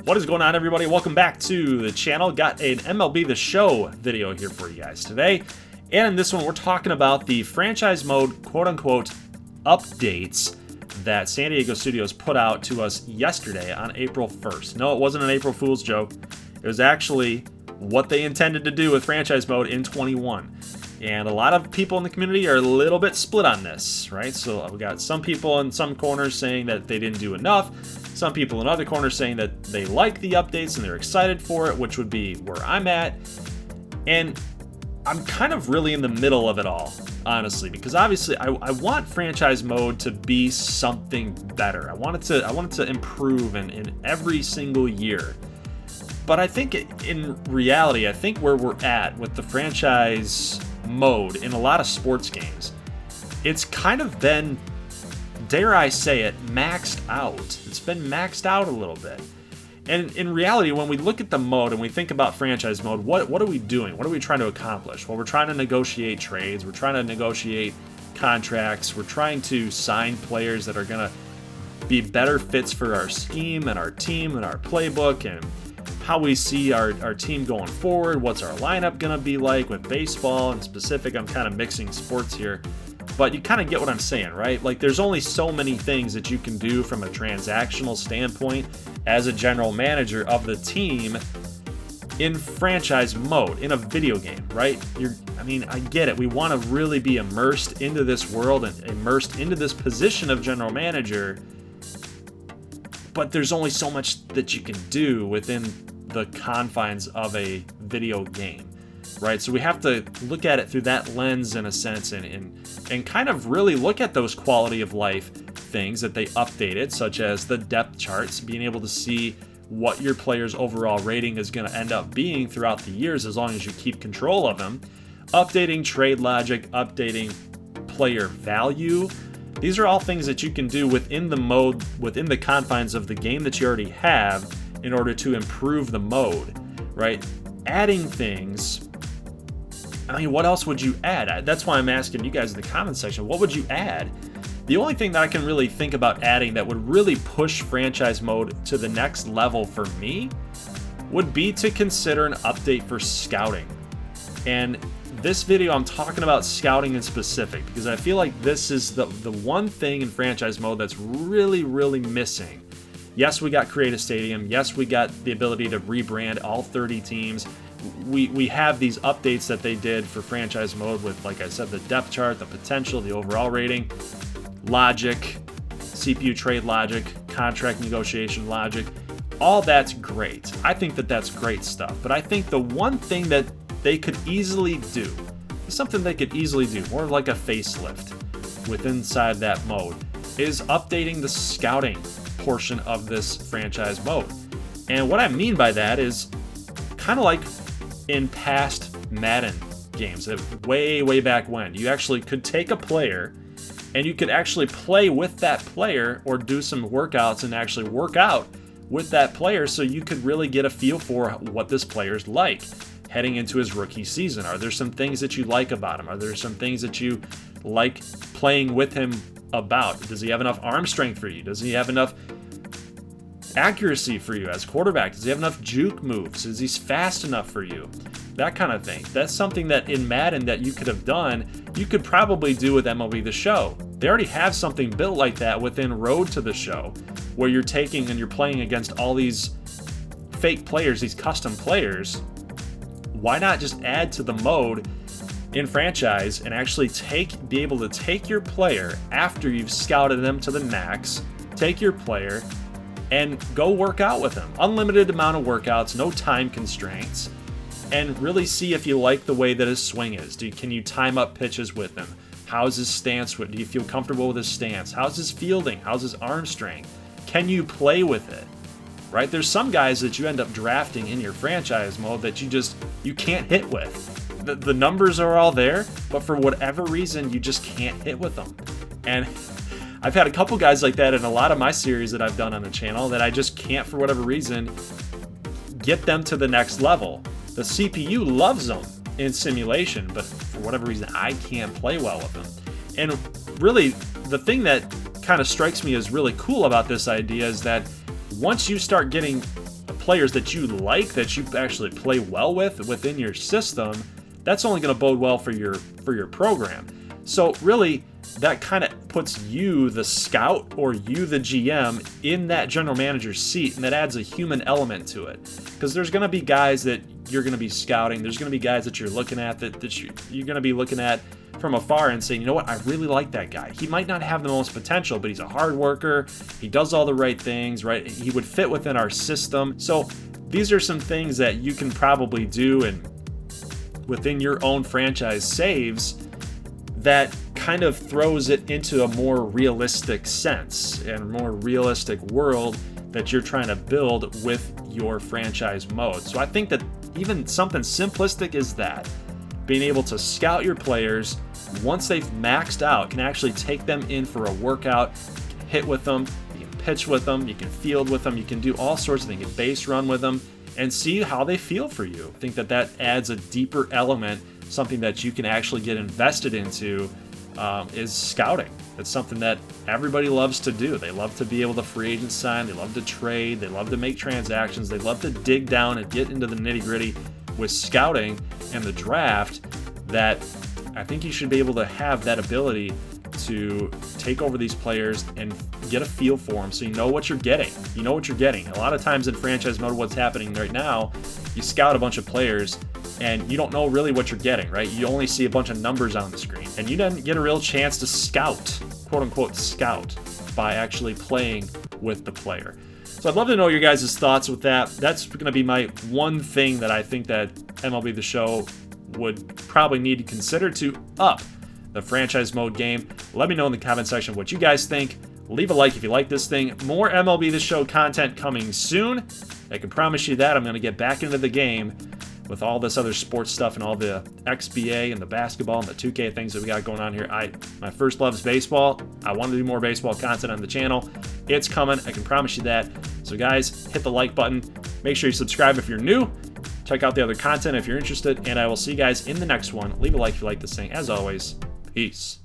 What is going on, everybody? Welcome back to the channel. Got an MLB The Show video here for you guys today. And in this one, we're talking about the franchise mode, quote-unquote, updates that San Diego Studios put out to us yesterday on April 1st. No, it wasn't an April Fool's joke. It was actually what they intended to do with franchise mode in 21. And a lot of people in the community are a little bit split on this, right? So we got some people in some corners saying that they didn't do enough. Some people in other corners saying that they like the updates and they're excited for it, which would be where I'm at. And I'm kind of really in the middle of it all, honestly, because obviously I want franchise mode to be something better. I want it to improve in every single year. But I think in reality, I think where we're at with the franchise mode in a lot of sports games, it's kind of been, dare I say it, maxed out. It's been maxed out a little bit. And in reality, when we look at the mode and we think about franchise mode, what are we doing? What are we trying to accomplish? Well, we're trying to negotiate trades. We're trying to negotiate contracts. We're trying to sign players that are going to be better fits for our scheme and our team and our playbook and how we see our team going forward. What's our lineup going to be like with baseball and specific? I'm kind of mixing sports here. But you kind of get what I'm saying, right? Like, there's only so many things that you can do from a transactional standpoint as a general manager of the team in franchise mode, in a video game, right? I get it. We want to really be immersed into this world and immersed into this position of general manager, but there's only so much that you can do within the confines of a video game. Right, so we have to look at it through that lens in a sense, and kind of really look at those quality of life things that they updated, such as the depth charts, being able to see what your player's overall rating is going to end up being throughout the years as long as you keep control of them, updating trade logic, updating player value. These are all things that you can do within the mode, within the confines of the game that you already have in order to improve the mode, right? Adding things. What else would you add? That's why I'm asking you guys in the comment section, what would you add? The only thing that I can really think about adding that would really push franchise mode to the next level for me would be to consider an update for scouting. And this video, I'm talking about scouting in specific because I feel like this is the one thing in franchise mode that's really, really missing. Yes, we got Create a Stadium. Yes, we got the ability to rebrand all 30 teams. We have these updates that they did for franchise mode with, like I said, the depth chart, the potential, the overall rating, logic, CPU trade logic, contract negotiation logic. All that's great. I think that that's great stuff. But I think the one thing that they could easily do, something they could easily do, more like a facelift within inside that mode, is updating the scouting portion of this franchise mode. And what I mean by that is kind of like in past Madden games, way back when, you actually could take a player and you could actually play with that player or do some workouts and actually work out with that player so you could really get a feel for what this player's like heading into his rookie season. Are there some things that you like about him? Are there some things that you like playing with him about? Does he have enough arm strength for you? Does he have enough accuracy for you as quarterback? Does he have enough juke moves? Is he fast enough for you? That kind of thing. That's something that in Madden that you could have done, you could probably do with MLB The Show. They already have something built like that within Road to the Show, where you're taking and you're playing against all these fake players, these custom players. Why not just add to the mode in franchise and actually be able to take your player after you've scouted them to the max, take your player and go work out with him. Unlimited amount of workouts, no time constraints, and really see if you like the way that his swing is. Can you time up pitches with him? How's his stance? Do you feel comfortable with his stance? How's his fielding? How's his arm strength? Can you play with it? Right? There's some guys that you end up drafting in your franchise mode that you can't hit with. The numbers are all there, but for whatever reason, you just can't hit with them. And I've had a couple guys like that in a lot of my series that I've done on the channel that I just can't, for whatever reason, get them to the next level. The CPU loves them in simulation, but for whatever reason, I can't play well with them. And really, the thing that kind of strikes me as really cool about this idea is that once you start getting players that you like, that you actually play well with within your system, that's only going to bode well for your program. So really, that kind of puts you, the scout, or you, the GM, in that general manager's seat, and that adds a human element to it. Because there's going to be guys that you're going to be scouting, there's going to be guys that you're looking at that you're going to be looking at from afar and saying, you know what, I really like that guy. He might not have the most potential, but he's a hard worker, he does all the right things, right? He would fit within our system. So these are some things that you can probably do and within your own franchise saves that kind of throws it into a more realistic sense and more realistic world that you're trying to build with your franchise mode. So I think that even something simplistic as that, being able to scout your players once they've maxed out, can actually take them in for a workout, hit with them, you can pitch with them, you can field with them, you can do all sorts of things, you can base run with them, and see how they feel for you. I think that that adds a deeper element, something that you can actually get invested into, is scouting. It's something that everybody loves to do. They love to be able to free agent sign, they love to trade, they love to make transactions, they love to dig down and get into the nitty-gritty with scouting and the draft. That I think you should be able to have that ability to take over these players and get a feel for them, so you know what you're getting. You know what you're getting. A lot of times in franchise mode, what's happening right now, you scout a bunch of players and you don't know really what you're getting, right? You only see a bunch of numbers on the screen, and you didn't get a real chance to scout, quote unquote scout, by actually playing with the player. So I'd love to know your guys' thoughts with that. That's going to be my one thing that I think that MLB The Show would probably need to consider to up the franchise mode game. Let me know in the comment section what you guys think. Leave a like if you like this thing. More MLB The Show content coming soon. I can promise you that. I'm going to get back into the game with all this other sports stuff and all the XBA and the basketball and the 2K things that we got going on here. My first love is baseball. I want to do more baseball content on the channel. It's coming. I can promise you that. So guys, hit the like button. Make sure you subscribe if you're new. Check out the other content if you're interested. And I will see you guys in the next one. Leave a like if you like this thing. As always, peace.